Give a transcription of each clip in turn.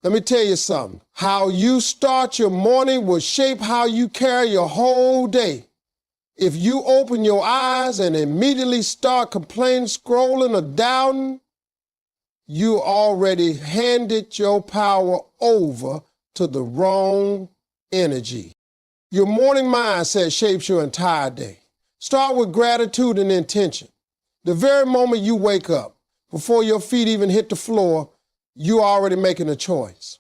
Let me tell you something. How you start your morning will shape how you carry your whole day. If you open your eyes and immediately start complaining, scrolling, or doubting, you already handed your power over to the wrong energy. Your morning mindset shapes your entire day. Start with gratitude and intention. The very moment you wake up, before your feet even hit the floor, you're already making a choice.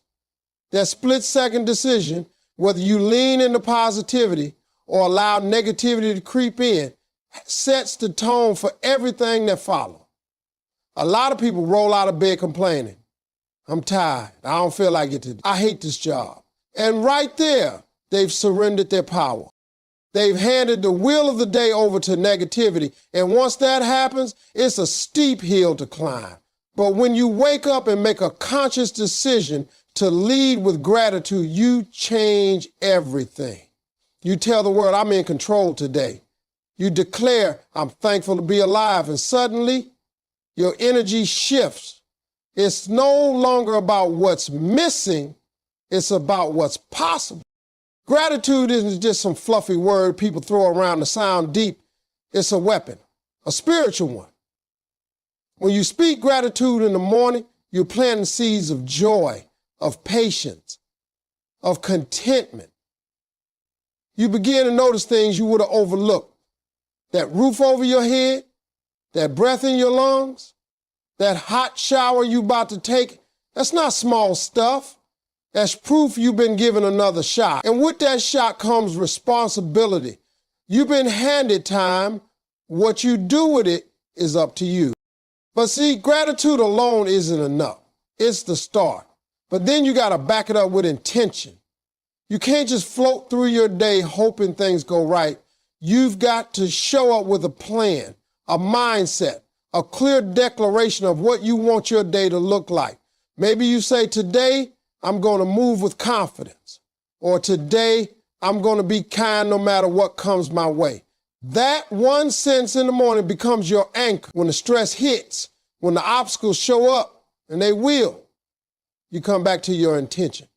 That split-second decision, whether you lean into positivity or allow negativity to creep in, sets the tone for everything that follows. A lot of people roll out of bed complaining. I'm tired. I don't feel like it today. I hate this job. And right there, they've surrendered their power. They've handed the wheel of the day over to negativity. And once that happens, it's a steep hill to climb. But when you wake up and make a conscious decision to lead with gratitude, you change everything. You tell the world, I'm in control today. You declare, I'm thankful to be alive. And suddenly, your energy shifts. It's no longer about what's missing. It's about what's possible. Gratitude isn't just some fluffy word people throw around to sound deep. It's a weapon, a spiritual one. When you speak gratitude in the morning, you're planting seeds of joy, of patience, of contentment. You begin to notice things you would have overlooked. That roof over your head, that breath in your lungs, that hot shower you're about to take, that's not small stuff. That's proof you've been given another shot. And with that shot comes responsibility. You've been handed time. What you do with it is up to you. But see, gratitude alone isn't enough. It's the start. But then you got to back it up with intention. You can't just float through your day hoping things go right. You've got to show up with a plan, a mindset, a clear declaration of what you want your day to look like. Maybe you say, today, I'm going to move with confidence. Or today, I'm going to be kind no matter what comes my way. That one sentence in the morning becomes your anchor. When the stress hits, when the obstacles show up, and they will, you come back to your intention.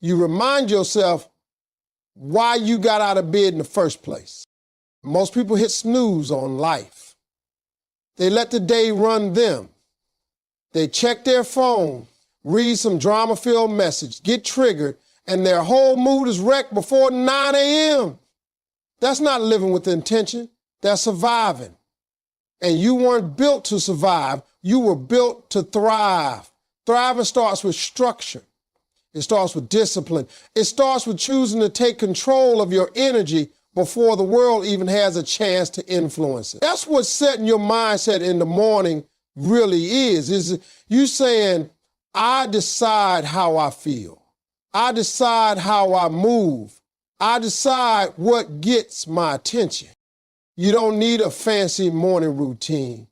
You remind yourself why you got out of bed in the first place. Most people hit snooze on life. They let the day run them. They check their phone, read some drama-filled message, get triggered, and their whole mood is wrecked before 9 a.m. That's not living with intention. That's surviving. And you weren't built to survive. You were built to thrive. Thriving starts with structure. It starts with discipline. It starts with choosing to take control of your energy before the world even has a chance to influence it. That's what setting your mindset in the morning really is you saying, I decide how I feel. I decide how I move. I decide what gets my attention. You don't need a fancy morning routine.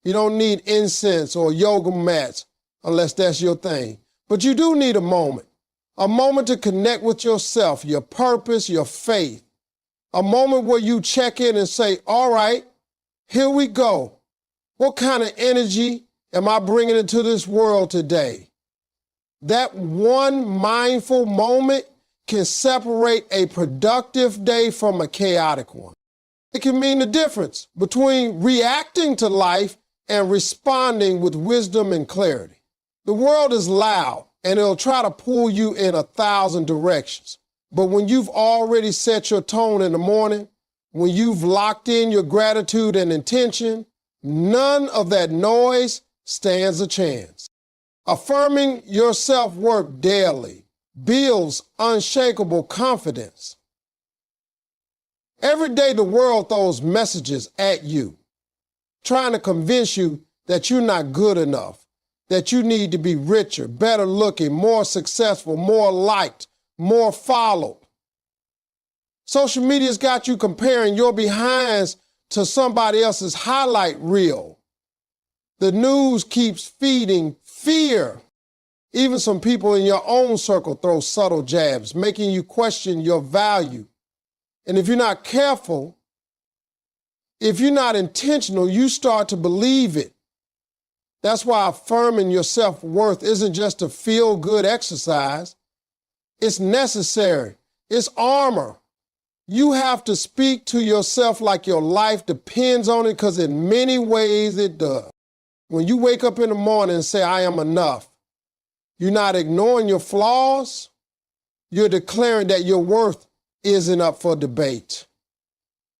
You don't need incense or yoga mats unless that's your thing. But you do need a moment to connect with yourself, your purpose, your faith. A moment where you check in and say, all right, here we go. What kind of energy am I bringing into this world today? That one mindful moment can separate a productive day from a chaotic one. It can mean the difference between reacting to life and responding with wisdom and clarity. The world is loud and it'll try to pull you in 1,000 directions. But when you've already set your tone in the morning, when you've locked in your gratitude and intention, none of that noise stands a chance. Affirming your self-worth daily builds unshakable confidence. Every day the world throws messages at you, trying to convince you that you're not good enough, that you need to be richer, better looking, more successful, more liked, more followed. Social media's got you comparing your behinds to somebody else's highlight reel. The news keeps feeding fear. Even some people in your own circle throw subtle jabs, making you question your value. And if you're not careful, if you're not intentional, you start to believe it. That's why affirming your self-worth isn't just a feel-good exercise. It's necessary. It's armor. You have to speak to yourself like your life depends on it, because in many ways it does. When you wake up in the morning and say, I am enough, you're not ignoring your flaws. You're declaring that your worth isn't up for debate.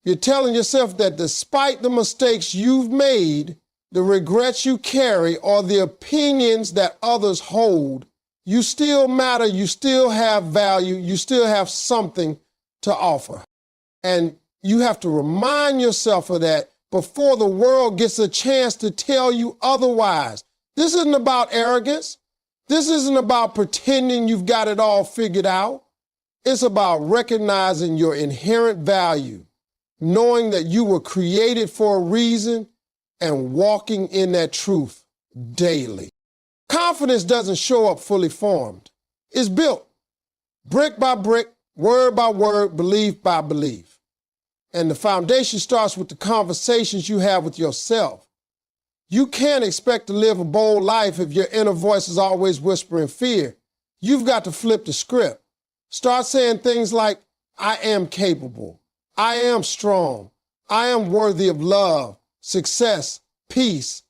You're telling yourself that despite the mistakes you've made, the regrets you carry, or the opinions that others hold, you still matter, you still have value, you still have something to offer. And you have to remind yourself of that before the world gets a chance to tell you otherwise. This isn't about arrogance. This isn't about pretending you've got it all figured out. It's about recognizing your inherent value, knowing that you were created for a reason, and walking in that truth daily. Confidence doesn't show up fully formed. It's built brick by brick, word by word, belief by belief. And the foundation starts with the conversations you have with yourself. You can't expect to live a bold life if your inner voice is always whispering fear. You've got to flip the script. Start saying things like, I am capable. I am strong. I am worthy of love, success, peace.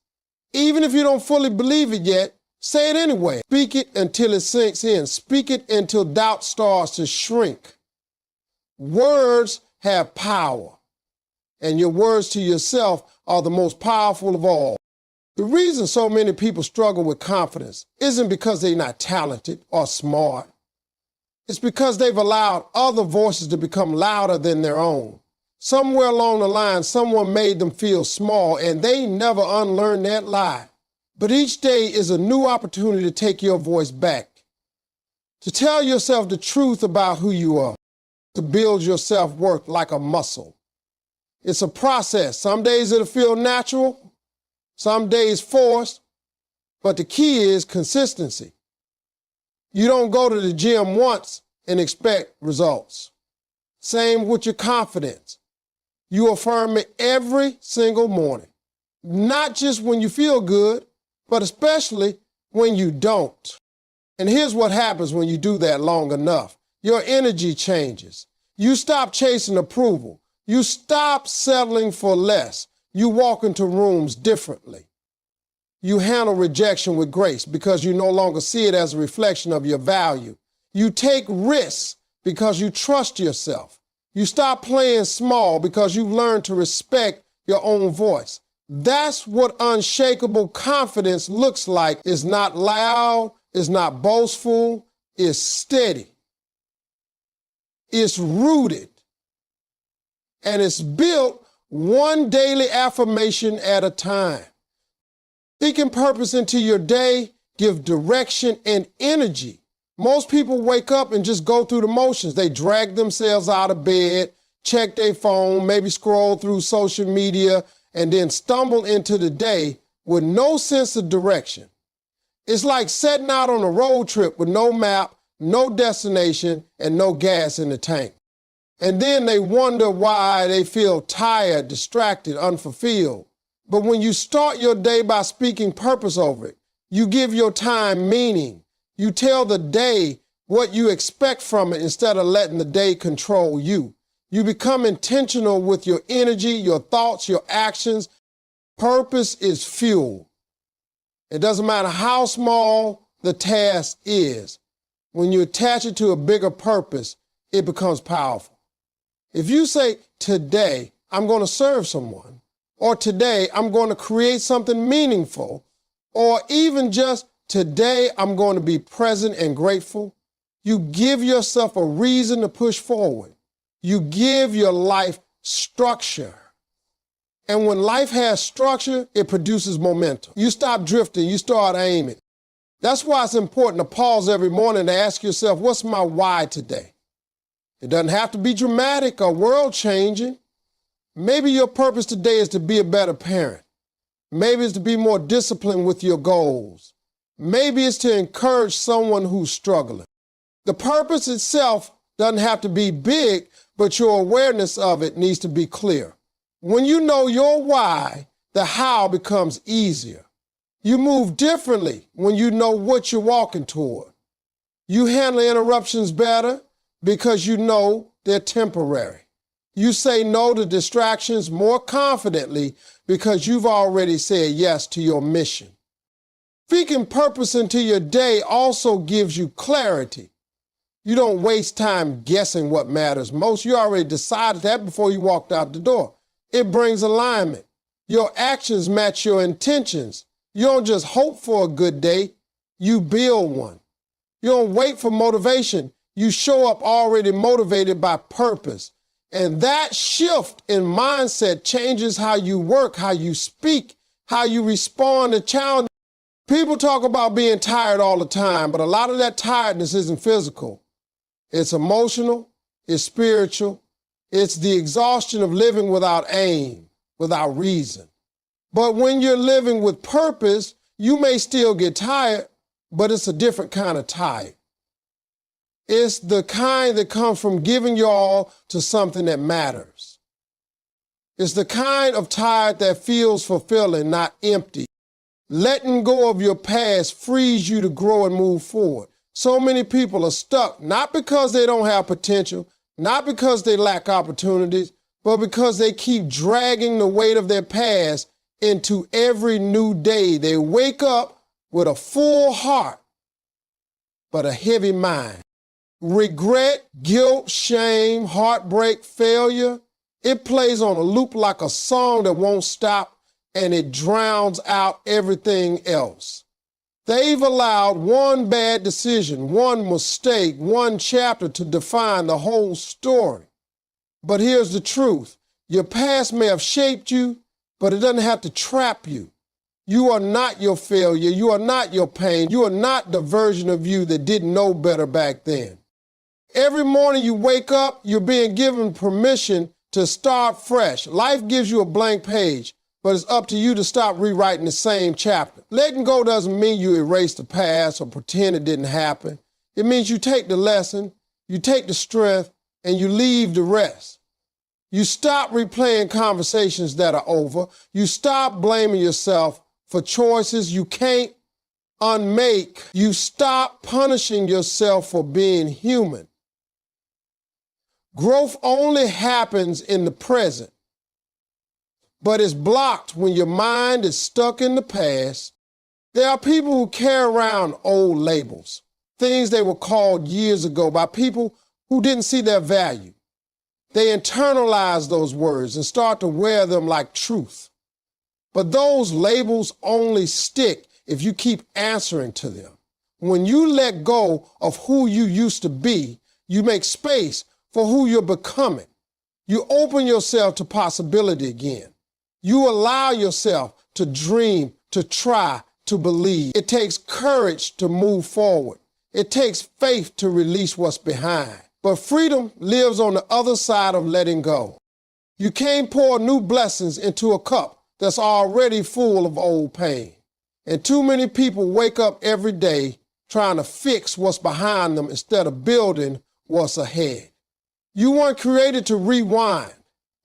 Even if you don't fully believe it yet, say it anyway. Speak it until it sinks in. Speak it until doubt starts to shrink. Words have power, and your words to yourself are the most powerful of all. The reason so many people struggle with confidence isn't because they're not talented or smart. It's because they've allowed other voices to become louder than their own. Somewhere along the line, someone made them feel small, and they never unlearned that lie. But each day is a new opportunity to take your voice back, to tell yourself the truth about who you are, to build your self-worth like a muscle. It's a process. Some days it'll feel natural, some days forced, but the key is consistency. You don't go to the gym once and expect results. Same with your confidence. You affirm it every single morning, not just when you feel good, but especially when you don't. And here's what happens when you do that long enough. Your energy changes. You stop chasing approval. You stop settling for less. You walk into rooms differently. You handle rejection with grace because you no longer see it as a reflection of your value. You take risks because you trust yourself. You stop playing small because you've learned to respect your own voice. That's what unshakable confidence looks like. It's not loud, it's not boastful, it's steady. It's rooted. And it's built one daily affirmation at a time. Speaking purpose into your day, give direction and energy. Most people wake up and just go through the motions. They drag themselves out of bed, check their phone, maybe scroll through social media, and then stumble into the day with no sense of direction. It's like setting out on a road trip with no map, no destination, and no gas in the tank. And then they wonder why they feel tired, distracted, unfulfilled. But when you start your day by speaking purpose over it, you give your time meaning. You tell the day what you expect from it instead of letting the day control you. You become intentional with your energy, your thoughts, your actions. Purpose is fuel. It doesn't matter how small the task is. When you attach it to a bigger purpose, it becomes powerful. If you say, today, I'm going to serve someone, or today, I'm going to create something meaningful, or even just today, I'm going to be present and grateful, you give yourself a reason to push forward. You give your life structure. And when life has structure, it produces momentum. You stop drifting, you start aiming. That's why it's important to pause every morning to ask yourself, what's my why today? It doesn't have to be dramatic or world-changing. Maybe your purpose today is to be a better parent. Maybe it's to be more disciplined with your goals. Maybe it's to encourage someone who's struggling. The purpose itself doesn't have to be big, but your awareness of it needs to be clear. When you know your why, the how becomes easier. You move differently when you know what you're walking toward. You handle interruptions better because you know they're temporary. You say no to distractions more confidently because you've already said yes to your mission. Speaking purpose into your day also gives you clarity. You don't waste time guessing what matters most. You already decided that before you walked out the door. It brings alignment. Your actions match your intentions. You don't just hope for a good day, you build one. You don't wait for motivation. You show up already motivated by purpose. And that shift in mindset changes how you work, how you speak, how you respond to challenges. People talk about being tired all the time, but a lot of that tiredness isn't physical. It's emotional, it's spiritual, it's the exhaustion of living without aim, without reason. But when you're living with purpose, you may still get tired, but it's a different kind of tired. It's the kind that comes from giving your all to something that matters. It's the kind of tired that feels fulfilling, not empty. Letting go of your past frees you to grow and move forward. So many people are stuck, not because they don't have potential, not because they lack opportunities, but because they keep dragging the weight of their past into every new day. They wake up with a full heart, but a heavy mind. Regret, guilt, shame, heartbreak, failure, it plays on a loop like a song that won't stop, and it drowns out everything else. They've allowed one bad decision, one mistake, one chapter to define the whole story. But here's the truth. Your past may have shaped you, but it doesn't have to trap you. You are not your failure. You are not your pain. You are not the version of you that didn't know better back then. Every morning you wake up, you're being given permission to start fresh. Life gives you a blank page, but it's up to you to stop rewriting the same chapter. Letting go doesn't mean you erase the past or pretend it didn't happen. It means you take the lesson, you take the strength, and you leave the rest. You stop replaying conversations that are over. You stop blaming yourself for choices you can't unmake. You stop punishing yourself for being human. Growth only happens in the present, but it's blocked when your mind is stuck in the past. There are people who carry around old labels, things they were called years ago by people who didn't see their value. They internalize those words and start to wear them like truth. But those labels only stick if you keep answering to them. When you let go of who you used to be, you make space for who you're becoming. You open yourself to possibility again. You allow yourself to dream, to try, to believe. It takes courage to move forward. It takes faith to release what's behind. But freedom lives on the other side of letting go. You can't pour new blessings into a cup that's already full of old pain. And too many people wake up every day trying to fix what's behind them instead of building what's ahead. You weren't created to rewind.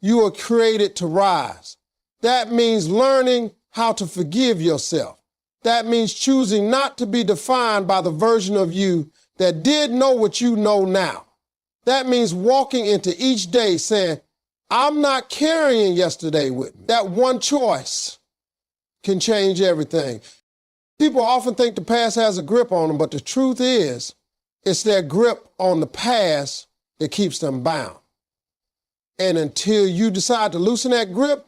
You were created to rise. That means learning how to forgive yourself. That means choosing not to be defined by the version of you that did know what you know now. That means walking into each day saying, I'm not carrying yesterday with me. That one choice can change everything. People often think the past has a grip on them, but the truth is, it's their grip on the past that keeps them bound. And until you decide to loosen that grip,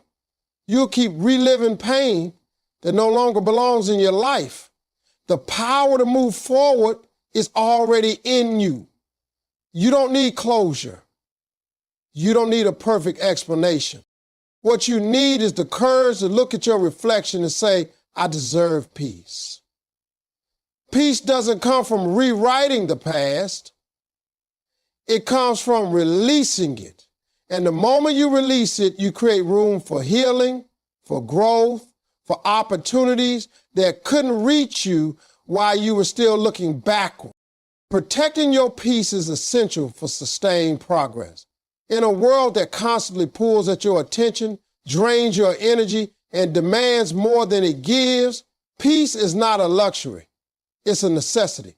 you'll keep reliving pain that no longer belongs in your life. The power to move forward is already in you. You don't need closure. You don't need a perfect explanation. What you need is the courage to look at your reflection and say, I deserve peace. Peace doesn't come from rewriting the past. It comes from releasing it. And the moment you release it, you create room for healing, for growth, for opportunities that couldn't reach you while you were still looking backward. Protecting your peace is essential for sustained progress. In a world that constantly pulls at your attention, drains your energy, and demands more than it gives, Peace is not a luxury. It's a necessity.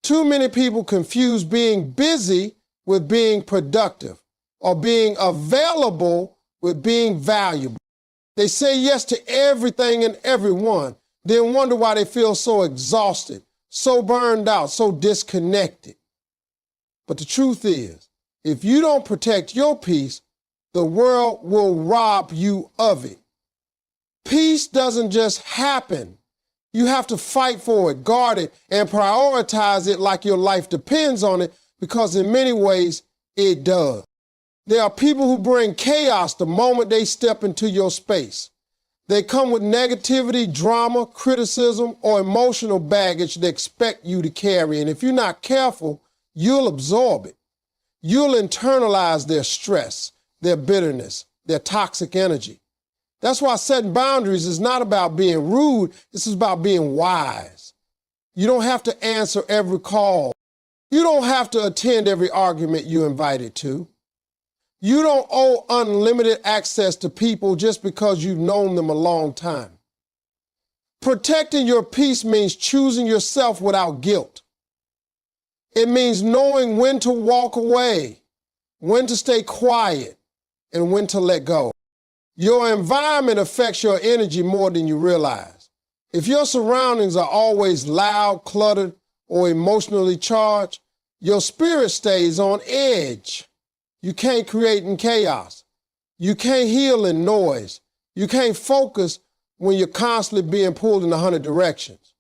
Too many people confuse being busy with being productive or being available with being valuable. They say yes to everything and everyone, then wonder why they feel so exhausted, so burned out, so disconnected. But the truth is, if you don't protect your peace, the world will rob you of it. Peace doesn't just happen. You have to fight for it, guard it, and prioritize it like your life depends on it, because in many ways, it does. There are people who bring chaos the moment they step into your space. They come with negativity, drama, criticism, or emotional baggage they expect you to carry. And if you're not careful, you'll absorb it. You'll internalize their stress, their bitterness, their toxic energy. That's why setting boundaries is not about being rude. This is about being wise. You don't have to answer every call. You don't have to attend every argument you're invited to. You don't owe unlimited access to people just because you've known them a long time. Protecting your peace means choosing yourself without guilt. It means knowing when to walk away, when to stay quiet, and when to let go. Your environment affects your energy more than you realize. If your surroundings are always loud, cluttered, or emotionally charged, your spirit stays on edge. You can't create in chaos. You can't heal in noise. You can't focus when you're constantly being pulled in 100 directions.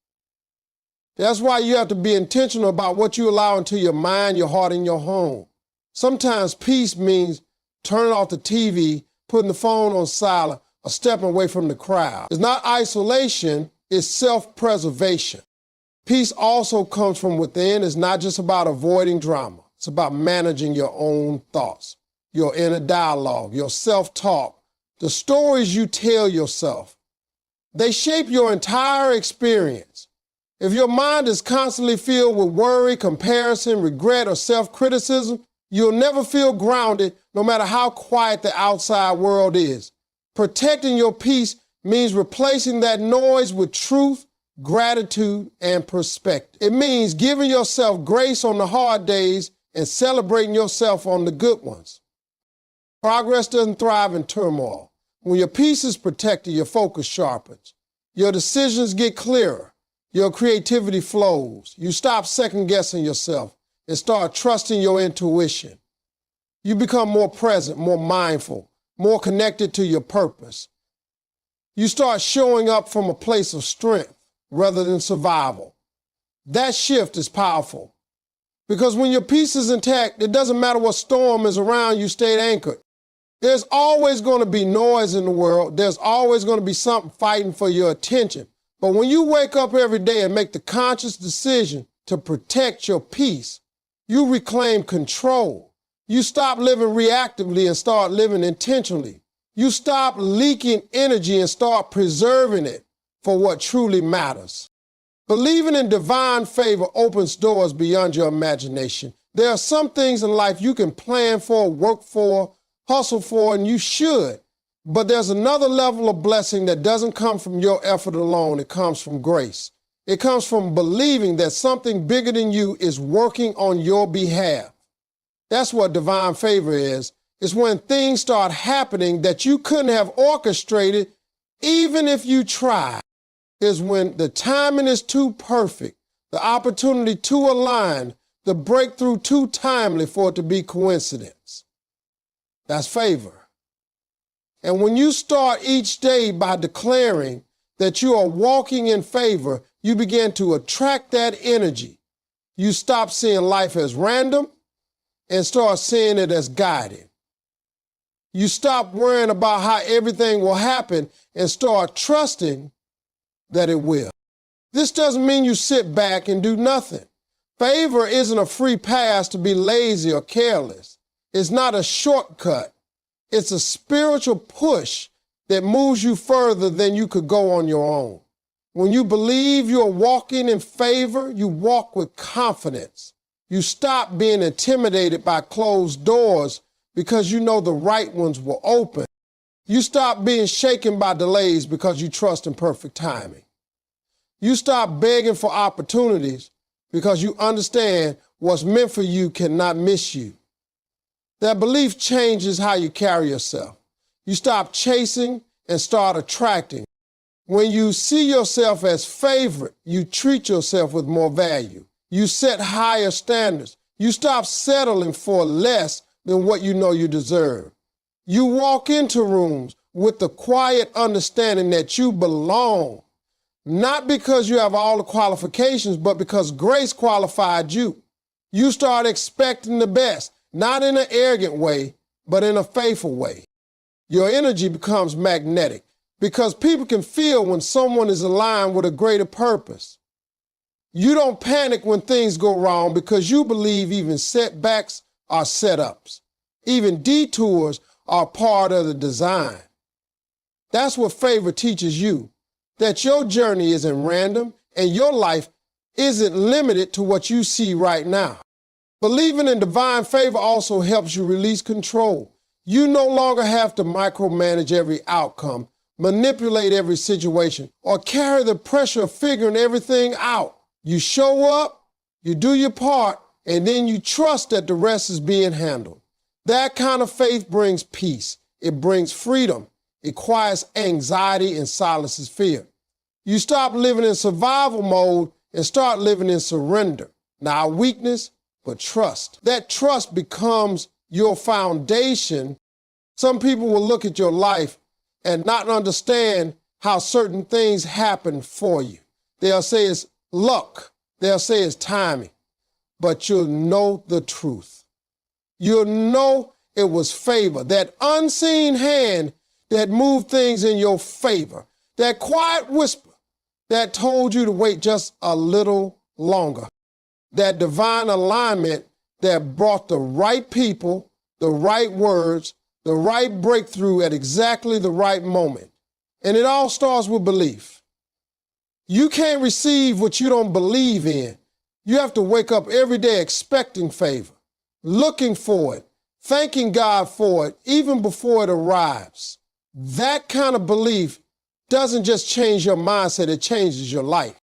That's why you have to be intentional about what you allow into your mind, your heart, and your home. Sometimes peace means turning off the TV, putting the phone on silent, or stepping away from the crowd. It's not isolation, it's self-preservation. Peace also comes from within. It's not just about avoiding drama. It's about managing your own thoughts, your inner dialogue, your self-talk, the stories you tell yourself. They shape your entire experience. If your mind is constantly filled with worry, comparison, regret, or self-criticism, you'll never feel grounded no matter how quiet the outside world is. Protecting your peace means replacing that noise with truth, gratitude, and perspective. It means giving yourself grace on the hard days and celebrating yourself on the good ones. Progress doesn't thrive in turmoil. When your peace is protected, your focus sharpens. Your decisions get clearer. Your creativity flows. You stop second-guessing yourself and start trusting your intuition. You become more present, more mindful, more connected to your purpose. You start showing up from a place of strength rather than survival. That shift is powerful. Because when your peace is intact, it doesn't matter what storm is around, you stay anchored. There's always going to be noise in the world. There's always going to be something fighting for your attention. But when you wake up every day and make the conscious decision to protect your peace, you reclaim control. You stop living reactively and start living intentionally. You stop leaking energy and start preserving it for what truly matters. Believing in divine favor opens doors beyond your imagination. There are some things in life you can plan for, work for, hustle for, and you should. But there's another level of blessing that doesn't come from your effort alone. It comes from grace. It comes from believing that something bigger than you is working on your behalf. That's what divine favor is. It's when things start happening that you couldn't have orchestrated even if you tried. It's when the timing is too perfect, the opportunity too aligned, the breakthrough too timely for it to be coincidence. That's favor. And when you start each day by declaring that you are walking in favor, you begin to attract that energy. You stop seeing life as random and start seeing it as guided. You stop worrying about how everything will happen and start trusting that it will. This doesn't mean you sit back and do nothing. Favor isn't a free pass to be lazy or careless. It's not a shortcut. It's a spiritual push that moves you further than you could go on your own. When you believe you're walking in favor, you walk with confidence. You stop being intimidated by closed doors because you know the right ones will open. You stop being shaken by delays because you trust in perfect timing. You stop begging for opportunities because you understand what's meant for you cannot miss you. That belief changes how you carry yourself. You stop chasing and start attracting. When you see yourself as favorite, you treat yourself with more value. You set higher standards. You stop settling for less than what you know you deserve. You walk into rooms with the quiet understanding that you belong, not because you have all the qualifications, but because grace qualified you. You start expecting the best, not in an arrogant way, but in a faithful way. Your energy becomes magnetic because people can feel when someone is aligned with a greater purpose. You don't panic when things go wrong because you believe even setbacks are setups. Even detours are part of the design. That's what favor teaches you, that your journey isn't random and your life isn't limited to what you see right now. Believing in divine favor also helps you release control. You no longer have to micromanage every outcome, manipulate every situation, or carry the pressure of figuring everything out. You show up, you do your part, and then you trust that the rest is being handled. That kind of faith brings peace. It brings freedom. It quiets anxiety and silences fear. You stop living in survival mode and start living in surrender. Not weakness, but trust. That trust becomes your foundation. Some people will look at your life and not understand how certain things happen for you. They'll say it's luck. They'll say it's timing. But you'll know the truth. You'll know it was favor, that unseen hand that moved things in your favor, that quiet whisper that told you to wait just a little longer, that divine alignment that brought the right people, the right words, the right breakthrough at exactly the right moment. And it all starts with belief. You can't receive what you don't believe in. You have to wake up every day expecting favor, looking for it, thanking God for it, even before it arrives. That kind of belief doesn't just change your mindset, it changes your life.